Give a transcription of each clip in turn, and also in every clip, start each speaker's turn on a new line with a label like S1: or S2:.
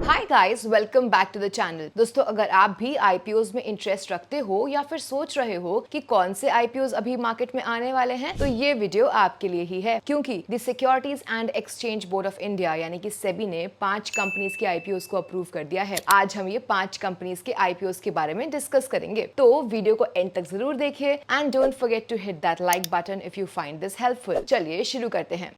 S1: Hi guys, welcome back to the channel. दोस्तों, अगर आप भी आईपीओज में इंटरेस्ट रखते हो या फिर सोच रहे हो कि कौन से आईपीओज अभी मार्केट में आने वाले हैं, तो ये वीडियो आपके लिए ही है, क्योंकि the securities and exchange board of India यानी कि सेबी ने 5 कंपनीज के आईपीओज को अप्रूव कर दिया है। आज हम ये 5 कंपनीज के आईपीओज के बारे में डिस्कस करेंगे, तो वीडियो को एंड तक जरूर देखिए and don't forget to hit that like button if you find this helpful. चलिए शुरू करते हैं।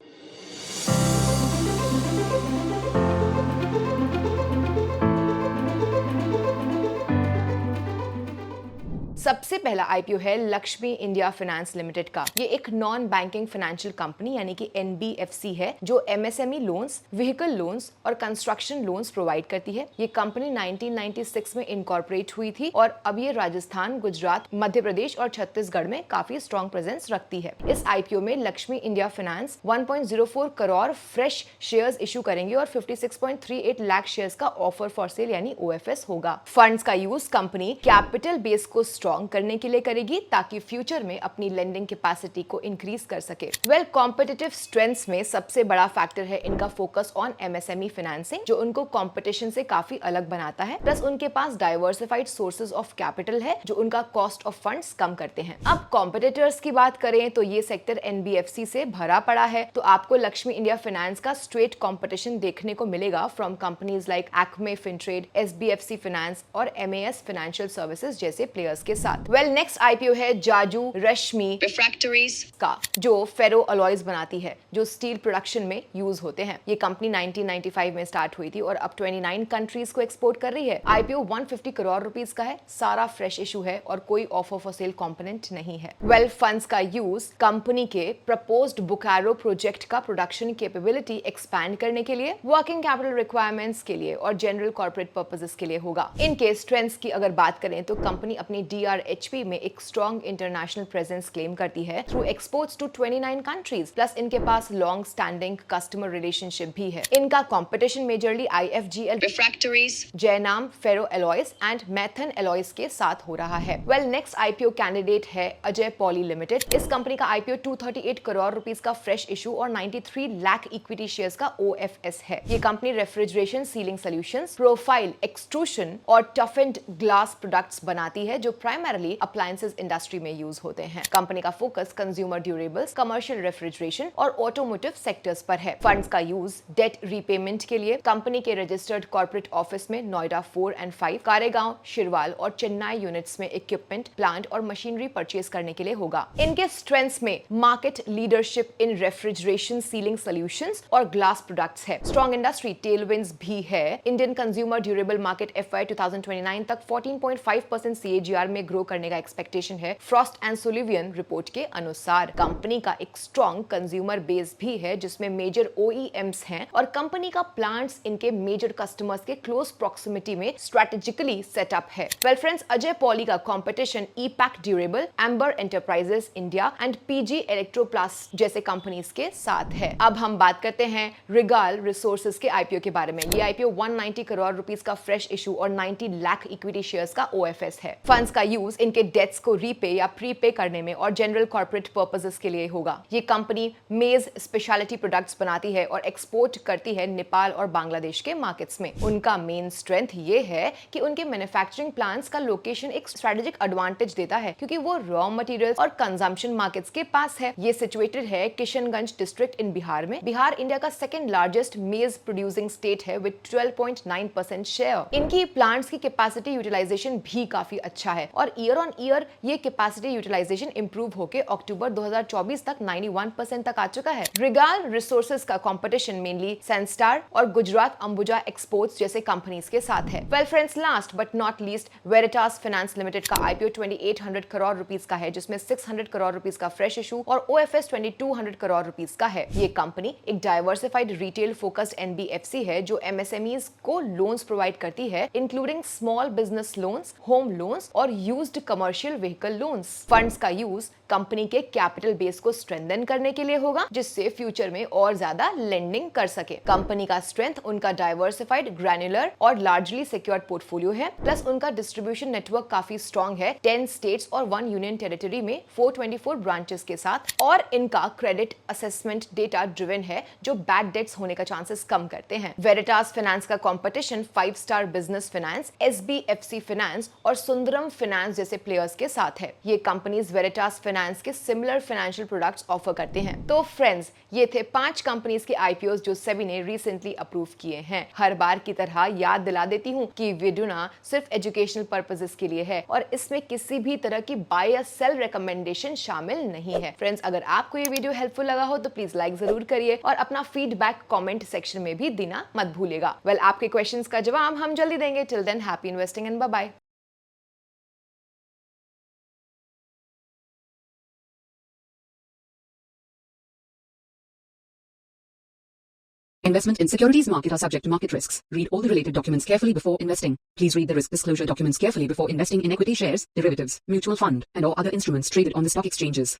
S1: सबसे पहला आईपीओ है लक्ष्मी इंडिया फाइनेंस लिमिटेड का। ये एक नॉन बैंकिंग फाइनेंशियल कंपनी यानी कि एनबीएफसी है, जो एमएसएमई लोन्स, व्हीकल लोन्स और कंस्ट्रक्शन लोन्स प्रोवाइड करती है। ये कंपनी 1996 में इनकॉर्पोरेट हुई थी और अब ये राजस्थान, गुजरात, मध्य प्रदेश और छत्तीसगढ़ में काफी स्ट्रॉन्ग प्रेजेंस रखती है। इस आईपीओ में Lakshmi India finance 1.04 crore fresh shares issue करेंगे और 56.38 लाख शेयर्स का ऑफर फॉर सेल यानी ओएफएस होगा। फंड्स का यूज कंपनी कैपिटल बेस को स्ट्रॉन्ग करने के लिए करेगी, ताकि फ्यूचर में अपनी लेंडिंग कैपेसिटी को इंक्रीज कर सके। कॉम्पिटिटिव स्ट्रेंथ्स में सबसे बड़ा फैक्टर है इनका फोकस ऑन एमएसएमई फाइनेंसिंग, जो उनको कंपटीशन से काफी अलग बनाता है। प्लस उनके पास डाइवर्सिफाइड सोर्सेज ऑफ कैपिटल है, जो उनका कॉस्ट ऑफ फंड्स कम करते हैं। अब कॉम्पिटिटर्स की बात करें तो ये सेक्टर एनबीएफसी से भरा पड़ा है, तो आपको लक्ष्मी इंडिया फाइनेंस का स्ट्रेट कॉम्पिटिशन देखने को मिलेगा from companies like Akme Fintrade, SBFC finance और एमएएस फाइनेंशियल सर्विसेज जैसे प्लेयर्स के साथ। नेक्स्ट आईपीओ है जाजू रश्मि रिफ्रैक्टरीज का, जो फेरो अलॉयज बनाती है, जो स्टील प्रोडक्शन में यूज होते हैं। ये कंपनी 1995 में स्टार्ट हुई थी और अब 29 कंट्रीज को एक्सपोर्ट कर रही है। आईपीओ 150 करोड़ रुपीस का है, सारा फ्रेश इशू है और कोई ऑफर फॉर सेल कंपोनेंट नहीं है। फंड्स का यूज कंपनी के प्रपोज्ड बोकारो प्रोजेक्ट का प्रोडक्शन कैपेबिलिटी एक्सपैंड करने के लिए, वर्किंग कैपिटल रिक्वायरमेंट्स के लिए और जनरल कॉर्पोरेट पर्पसेस के लिए होगा। इनके स्ट्रेंथ्स की अगर बात करें तो कंपनी अपनी डीआरएचपी में एक स्ट्रॉन्ग इंटरनेशनल प्रेजेंस क्लेम करती है through exports to 29 countries. Plus इनके पास लॉन्ग स्टैंडिंग कस्टमर रिलेशनशिप भी है। इनका competition majorly IFGL refractories, Jainam ferro alloys and Maithan alloys के साथ हो रहा है। नेक्स्ट आईपीओ कैंडिडेट है अजय पॉली लिमिटेड। इस कंपनी का आईपीओ 238 करोड़ रुपीस का फ्रेश इशू और 93 लाख इक्विटी शेयर्स का ओएफएस है। ये कंपनी refrigeration, sealing solutions, profile extrusion और टफेंड ग्लास प्रोडक्ट्स बनाती है, जो प्राइमरली अप्लायंसेस इंडस्ट्री में यूज होते हैं। कंपनी का focus consumer durables, commercial refrigeration और ऑटोमोटिव सेक्टर्स पर है। फंड्स का यूज डेट रीपेमेंट के लिए कंपनी के रजिस्टर्ड कॉर्पोरेट ऑफिस में नोएडा 4 और 5, कारेगांव, शिरवाल और चेन्नई यूनिट्स में इक्विपमेंट, प्लांट और मशीनरी परचेज करने के लिए होगा। इनके स्ट्रेंथ्स में market leadership in refrigeration, sealing solutions और ग्लास प्रोडक्ट्स है। स्ट्रॉन्ग इंडस्ट्री टेलविंड्स भी है। Indian consumer durable market FY 2029 तक 14.5% सीएजीआर में ग्रो करने का एक्सपेक्टेशन है, फ्रॉस्ट एंड सुलिवियन रिपोर्ट के अनुसार। कंपनी का एक स्ट्रॉन्ग कंज्यूमर बेस भी है, जिसमें मेजर ओईएम्स हैं और कंपनी का प्लांट्स इनके मेजर कस्टमर्स के क्लोज प्रॉक्सिमिटी में स्ट्रेटेजिकली सेटअप है। फ्रेंड्स, अजय पॉली का competition EPACK durable, amber enterprises India and PG Electroplast जैसे कंपनीज के साथ है। अब हम बात करते हैं रिगाल रिसोर्सेज के आईपीओ के बारे में। ये आईपीओ 190 करोड़ रुपीस का फ्रेश इशू और 90 लाख इक्विटी शेयर्स का ओएफएस है। फंड्स का यूज इनके डेट्स को रीपे या प्रीपे करने में और जनरल कॉर्पोरेट पर्पसेस के लिए होगा। ये कंपनी मेज स्पेशलिटी प्रोडक्ट्स बनाती है और एक्सपोर्ट करती है नेपाल और बांग्लादेश के मार्केट्स में। उनका मेन स्ट्रेंथ ये है कि उनके मैन्युफैक्चरिंग प्लांट्स का लोकेशन एक स्ट्रेटेजिक एडवांटेज देता है, क्योंकि वो रॉ मटेरियल्स और कंजम्पशन मार्केट्स के पास है। ये सिचुएटेड है किशनगंज डिस्ट्रिक्ट इन बिहार में। बिहार इंडिया का सेकंड लार्जेस्ट मेज प्रोड्यूसिंग स्टेट है विद 12.9% शेयर। इनकी प्लांट्स की कैपेसिटी यूटिलाइजेशन भी काफी अच्छा है और ईयर ऑन ईयर ये कैपेसिटी यूटिलाइजेशन इंप्रूव होकर अक्टूबर 2024 तक 91% तक आ चुका है। रिगाल रिसोर्सेज का कंपटीशन मेनली सैनस्टार और गुजरात अंबुजा एक्सपोर्ट्स जैसे कंपनीज के साथ है। Friends, last but not least Veritas finance limited का आईपीओ 2800 करोड़ रुपीस का है, जिसमें 600 करोड़ रुपीस का फ्रेश इशू और ओएफएस 2200 करोड़ रुपीस का है। ये कंपनी एक डाइवर्सिफाइड रिटेल फोकस्ड एनबीएफसी है, जो एमएसएमईज को लोन्स प्रोवाइड करती है, including small business loans, home loans और used commercial vehicle loans. Funds का यूज कंपनी के कैपिटल बेस को स्ट्रेंथन करने के लिए होगा, जिससे फ्यूचर में और ज्यादा लेंडिंग कर सके। कंपनी का स्ट्रेंथ उनका डाइवर्सिफाइड, ग्रैन्युलर और लार्जली सिक्योर्ड पोर्टफोलियो है, प्लस उनका डिस्ट्रीब्यूशन नेटवर्क काफी स्ट्रॉन्ग है, 10 स्टेट्स और 1 यूनियन टेरिटरी में 424 ब्रांचेस के साथ, और इनका क्रेडिट असेसमेंट डेटा ड्रिवन है, जो बैड डेट्स होने का चांसेस कम करते हैं। वेरिटास फाइनेंस का competition 5 star business finance, SBFC finance और सुंदरम फाइनेंस जैसे प्लेयर्स के साथ है। ये कंपनीज वेरिटास फाइनेंस के सिमिलर फाइनेंशियल प्रोडक्ट्स ऑफर करते हैं। तो फ्रेंड्स, ये थे 5 कंपनीज के IPOs जो सेबी ने रिसेंटली अप्रूव किए हैं। हर बार की तरह याद दिला देती हूँ कि वीडियो ना सिर्फ एजुकेशनल पर्पसेस के लिए है और इसमें किसी भी तरह की बाय या सेल रिकमेंडेशन शामिल नहीं है। फ्रेंड्स, अगर आपको ये वीडियो हेल्पफुल लगा हो तो प्लीज लाइक जरूर करिए और अपना फीडबैक कमेंट सेक्शन में भी देना मत भूलिएगा। वेल, आपके क्वेश्चंस का जवाब हम जल्दी देंगे। Till then, happy investing and bye bye.
S2: Investment in securities market are subject to market risks. Read all the related documents carefully before investing. Please read the risk disclosure documents carefully before investing in equity shares, derivatives, mutual fund, and or other instruments traded on the stock exchanges.